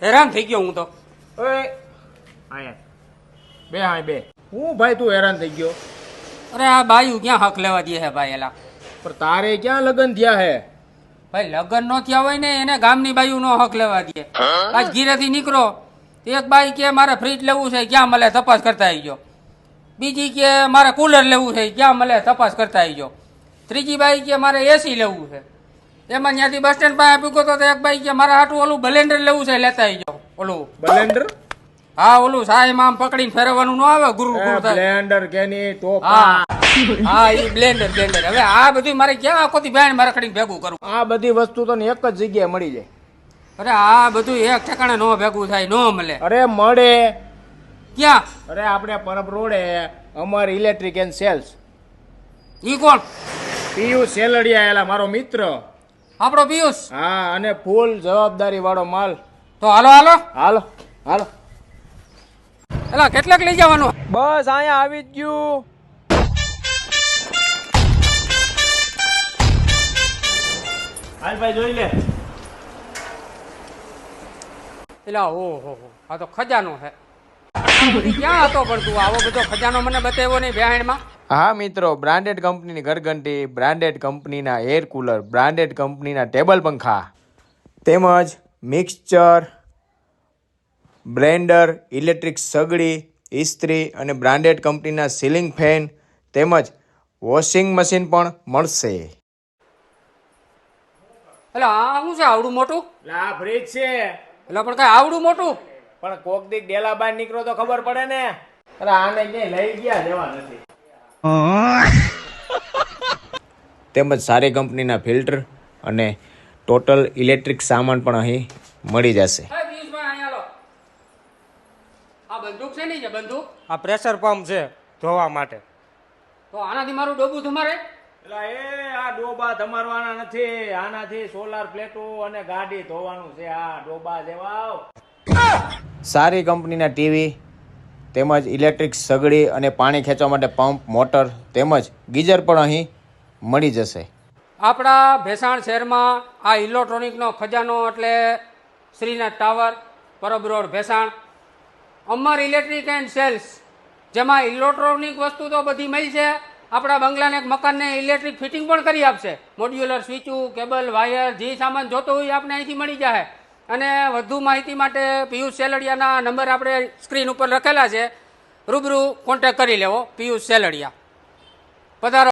હેરાન થઈ ગયો હું તો. ઓય આયા બે હા બે હું ભાઈ તું હેરાન થઈ ગયો? અરે આ બાયું ક્યાં હક લેવા દે હે ભાઈ એલા. પણ તારે ક્યાં લગ્ન થયા હે? ભાઈ લગ્ન નો થયા હોય ને એને ગામની બાયું નો હક લેવા દે. આજ ઘીરેથી નીકળો એક બાઈ કે મારે ફ્રીજ લેવું છે, ક્યાં મળે તપાસ કરતા આવી ગયો. બીજી કે મારે કુલર લેવું છે, ક્યાં મળે તપાસ કરતા આવી ગયો. ત્રીજી બાઈ કે મારે એસી લેવું છે. એમાં ત્યાંથી બસ સ્ટેન્ડ પાસે પૂછો તો એક બાઈ કે મારે હાટું ઓલું બ્લેન્ડર લેવું છે, લેતા આવી જાઓ. ઓલું બ્લેન્ડર? હા ઓલું સાહેબ આમ પકડીને ફેરવવાનું ન આવે ગુરુ ગુરુ થાય. બ્લેન્ડર કેની ટોપા? હા હા એ બ્લેન્ડર બ્લેન્ડર. હવે આ બધું મારે ક્યાં આખોથી બેન મારે ખડીને ભેગું કરવું? આ બધી વસ્તુ તને એક જ જગ્યાએ મળી જાય. અરે આ બધું એક ઠેકાણે નો ભેગું થાય, નો મળે. અરે મળે. ક્યાં? અરે આપણે પરબ રોડે અમર ઇલેક્ટ્રિક એન્ડ સેલ્સ. ઈ કોણ? પિયુષ સેલડિયા એલા મારો મિત્ર. આપણો પિયુષ? હા અને ફૂલ જવાબદારી વાળો માલ. તો હાલો હાલો હાલો હાલો. એલા કેટલાક લઈ જવાનું? બસ અહીંયા આવી જ ગયું. હાલ ભાઈ જોઈ લે. એલા ઓહો આ તો ખજાનો છે. ક્યાં હતો પણ તું આવો બધો ખજાનો મને બતાવ્યો નહીં બેહાણમાં? હા મિત્રો, બ્રાન્ડેડ કંપનીની ઘરઘંટી, બ્રાન્ડેડ કંપનીના એર કુલર, બ્રાન્ડેડ કંપનીના ટેબલ પંખા તેમજ મિક્સચર, બ્લેન્ડર, ઇલેક્ટ્રિક સગડી, ઇસ્ત્રી અને બ્રાન્ડેડ કંપનીના સીલિંગ ફેન તેમજ વોશિંગ મશીન પણ મળશે. એટલે આ શું છે આવડું મોટું? આ ફ્રીજ છે. એટલે પણ કઈ આવડું મોટું? પણ કોક દી ડેલા બહાર નીકળો તો ખબર પડે ને. અરે આને ક્યાંય લઈ ગયા લેવા નથી. તેમજ સારી કંપનીના ફિલ્ટર અને ટોટલ ઇલેક્ટ્રિક સામાન પણ અહીં મળી જશે. હે પિયુષભાઈ અહીંયા લો. આ બંદૂક છે નહીં? બંદૂક આ પ્રેશર પંપ છે ધોવા માટે. તો આનાથી મારું ડોબું તમારે? એટલે આ ડોબા તમારવાના નથી, આનાથી સોલાર પ્લેટો અને ગાડી ધોવાનું છે. આ ડોબા જેવા સારી કંપનીના ટીવી તેમજ ઇલેક્ટ્રિક સગડી અને પાણી ખેંચવા માટે પંપ, મોટર તેમજ ગીઝર પણ અહીં મળી જશે. આપણા ભેસાણ શહેરમાં આ ઇલેક્ટ્રોનિકનો ખજાનો એટલે Shrinath tower, Parab road Bhesan, Amar electric and cells, જેમાં ઇલેક્ટ્રોનિક વસ્તુ તો બધી મળી છે. આપણા બંગલાને એક મકાનને ઇલેક્ટ્રિક ફિટિંગ પણ કરી આપશે. મોડ્યુલર સ્વિચું, કેબલ, વાયર, જે સામાન જોતો હોય આપણે અહીંથી મળી જાય. અને વધુ માહિતી માટે પિયુષ સેલડિયાના નંબર આપણે સ્ક્રીન ઉપર લખેલા છે. રૂબરૂ કોન્ટેક્ટ કરી લેવો. પિયુષ સેલડિયા. પધારો.